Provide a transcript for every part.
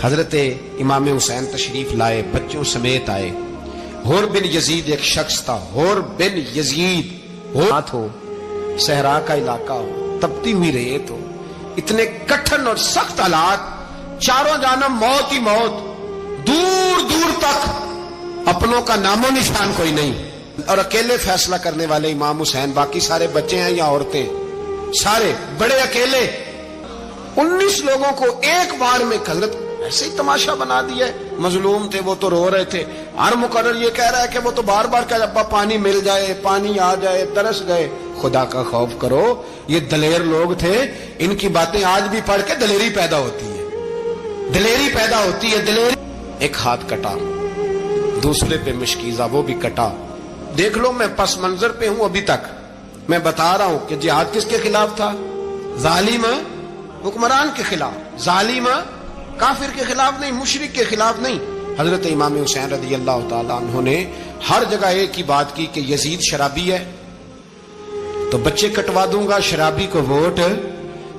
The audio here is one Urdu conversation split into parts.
حضرت امام حسین تشریف لائے، بچوں سمیت آئے۔ حور بن یزید ایک شخص تھا، حور بن یزید، ہاتھ ہو، صحرا کا علاقہ ہو، تپتی ہوئی ریت ہو، اتنے کٹھن اور سخت حالات، چاروں جانب موت ہی موت، دور دور تک اپنوں کا نام و نشان کوئی نہیں، اور اکیلے فیصلہ کرنے والے امام حسین، باقی سارے بچے ہیں یا عورتیں، سارے بڑے اکیلے۔ 19 لوگوں کو ایک بار میں حضرت ایسے ہی تماشا بنا دیا ہے۔ مظلوم تھے وہ تو رو رہے تھے، ہر مقرر یہ کہہ رہا ہے کہ وہ تو بار بار کہہ ابا پانی مل جائے، پانی آ جائے، ترس گئے۔ خدا کا خوف کرو، یہ دلیر لوگ تھے، ان کی باتیں آج بھی پڑھ کے دلیری پیدا ہوتی ہے، دلیری پیدا ہوتی ہے، دلیری۔ ایک ہاتھ کٹا، دوسرے پہ مشکیزہ، وہ بھی کٹا۔ دیکھ لو میں پس منظر پہ ہوں ابھی تک، میں بتا رہا ہوں کہ جہاد کس کے خلاف تھا؟ ظالم حکمران کے خلاف، ظالم کافر کے خلاف نہیں، مشرک کے خلاف نہیں۔ حضرت امام حسین رضی اللہ تعالیٰ عنہ نے ہر جگہ ایک ہی بات کی کہ یزید شرابی ہے تو بچے کٹوا دوں گا، شرابی کو ووٹ۔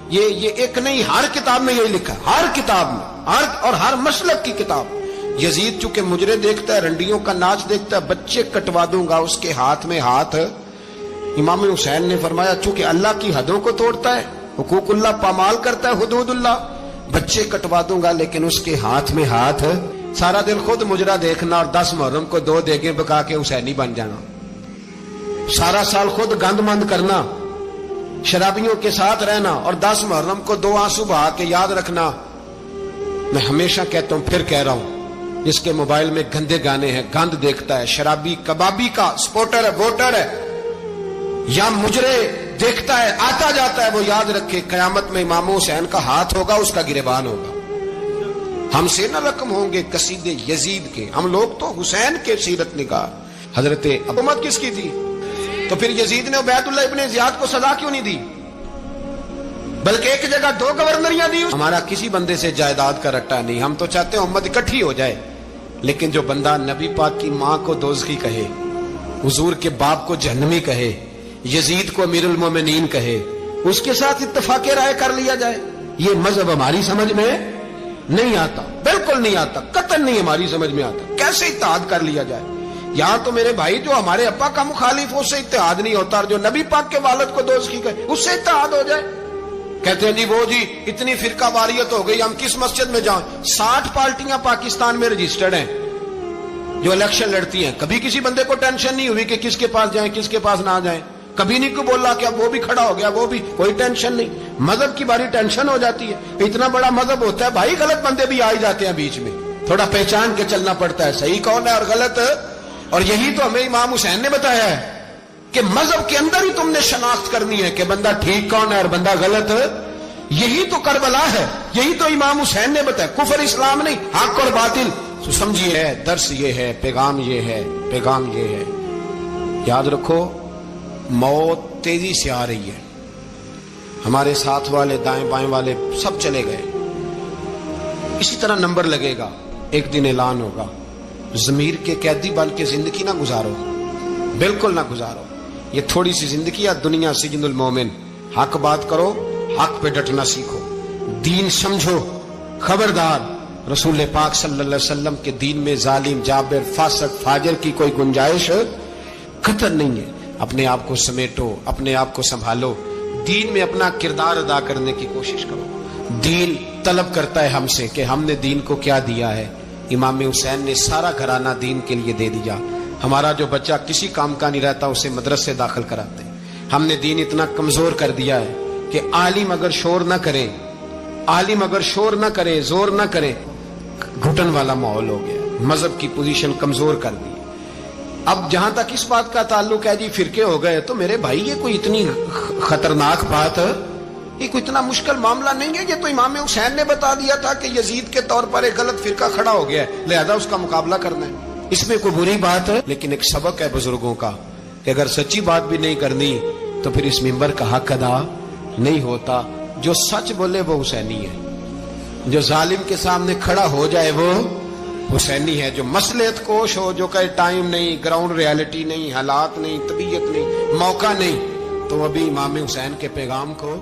یہ ایک نہیں، ہر کتاب میں یہی لکھا، ہر کتاب میں، اور ہر مسلک کی کتاب۔ یزید چونکہ مجرے دیکھتا ہے، رنڈیوں کا ناچ دیکھتا ہے، بچے کٹوا دوں گا، اس کے ہاتھ میں ہاتھ۔ امام حسین نے فرمایا چونکہ اللہ کی حدوں کو توڑتا ہے، حقوق اللہ پامال کرتا ہے، حدود اللہ، بچے کٹوا دوں گا لیکن اس کے ہاتھ میں ہاتھ۔ سارا دن خود مجرا دیکھنا اور 10 محرم کو 2 دیگیں پکا کے حسینی بن جانا، سارا سال خود گند مند کرنا، شرابیوں کے ساتھ رہنا، اور 10 محرم کو 2 آنسو بہا کے یاد رکھنا۔ میں ہمیشہ کہتا ہوں، پھر کہہ رہا ہوں، جس کے موبائل میں گندے گانے ہیں، گند دیکھتا ہے، شرابی کبابی کا سپورٹر ہے، ووٹر ہے، یا مجرے دیکھتا ہے، آتا جاتا ہے، وہ یاد رکھے قیامت میں امام حسین کا ہاتھ ہوگا، اس کا گریبان ہوگا۔ ہم سے نہ رقم ہوں گے قصیدے یزید کے، ہم لوگ تو حسین کے سیرت نگاہ۔ حضرت حکومت کس کی تھی؟ تو پھر یزید نے عبید اللہ ابن زیاد کو سزا کیوں نہیں دی، بلکہ ایک جگہ 2 گورنریاں دی؟ ہمارا کسی بندے سے جائیداد کا رٹا نہیں، ہم تو چاہتے ہیں امت اکٹھی ہو جائے، لیکن جو بندہ نبی پاک کی ماں کو دوزخی کہے، حضور کے باپ کو جہنمی کہے، یزید کو امیر المومنین کہے، اس کے ساتھ اتفاق رائے کر لیا جائے، یہ مذہب ہماری سمجھ میں نہیں آتا، بالکل نہیں آتا، قطعاً نہیں ہماری سمجھ میں آتا۔ کیسے اتحاد کر لیا جائے؟ یہاں تو میرے بھائی جو ہمارے ابا کا مخالف ہو، اس سے اتحاد نہیں ہوتا، اور جو نبی پاک کے والد کو دوزخی کہے اس سے اتحاد ہو جائے۔ کہتے ہیں جی وہ جی اتنی فرقہ واریت ہو گئی، ہم کس مسجد میں جائیں؟ 60 پارٹیاں پاکستان میں رجسٹرڈ ہیں جو الیکشن لڑتی ہیں، کبھی کسی بندے کو ٹینشن نہیں ہوئی کہ کس کے پاس جائیں کس کے پاس نہ جائیں، کبھی نہیں کو بولا کہ اب وہ بھی کھڑا ہو گیا، وہ بھی، کوئی ٹینشن نہیں۔ مذہب کی باری ٹینشن ہو جاتی ہے، اتنا بڑا مذہب ہوتا ہے بھائی، غلط بندے بھی آ جاتے ہیں بیچ میں، تھوڑا پہچان کے چلنا پڑتا ہے، صحیح کون ہے اور غلط۔ اور یہی تو ہمیں امام حسین نے بتایا ہے کہ مذہب کے اندر ہی تم نے شناخت کرنی ہے کہ بندہ ٹھیک کون ہے اور بندہ غلط۔ یہی تو کربلا ہے، یہی تو امام حسین نے بتایا، کفر اسلام نہیں، حق اور باطل۔ تو سمجھیے، درس یہ ہے، پیغام یہ ہے، پیغام یہ ہے، یاد رکھو موت تیزی سے آ رہی ہے، ہمارے ساتھ والے دائیں بائیں والے سب چلے گئے، اسی طرح نمبر لگے گا، ایک دن اعلان ہوگا۔ ضمیر کے قیدی بن کے زندگی نہ گزارو، بالکل نہ گزارو، یہ تھوڑی سی زندگی ہے، دنیا سجن المومن۔ حق بات کرو، حق پہ ڈٹنا سیکھو، دین سمجھو، خبردار رسول پاک صلی اللہ علیہ وسلم کے دین میں ظالم، جابر، فاسق، فاجر کی کوئی گنجائش قطع نہیں ہے۔ اپنے آپ کو سمیٹو، اپنے آپ کو سنبھالو، دین میں اپنا کردار ادا کرنے کی کوشش کرو۔ دین طلب کرتا ہے ہم سے کہ ہم نے دین کو کیا دیا ہے۔ امام حسین نے سارا گھرانہ دین کے لیے دے دیا۔ ہمارا جو بچہ کسی کام کا نہیں رہتا اسے مدرسے داخل کراتے ہیں۔ ہم نے دین اتنا کمزور کر دیا ہے کہ عالم اگر شور نہ کرے، عالم اگر شور نہ کرے، زور نہ کرے، گھٹن والا ماحول ہو گیا، مذہب کی پوزیشن کمزور کر دی۔ اب جہاں تک اس بات کا تعلق ہے جی فرقے ہو گئے، تو میرے بھائی یہ کوئی اتنی خطرناک بات ہے، یہ کوئی اتنا مشکل معاملہ نہیں ہے، یہ تو امام حسین نے بتا دیا تھا کہ یزید کے طور پر ایک غلط فرقہ کھڑا ہو گیا ہے، لہذا اس کا مقابلہ کرنا ہے، اس میں کوئی بری بات ہے؟ لیکن ایک سبق ہے بزرگوں کا کہ اگر سچی بات بھی نہیں کرنی تو پھر اس منبر کا حق ادا نہیں ہوتا۔ جو سچ بولے وہ حسینی ہے، جو ظالم کے سامنے کھڑا ہو جائے وہ حسینی ہے، جو مصلحت کوش ہو، جو کہے ٹائم نہیں، گراؤنڈ ریالٹی نہیں، حالات نہیں، طبیعت نہیں، موقع نہیں، تو ابھی امام حسین کے پیغام کو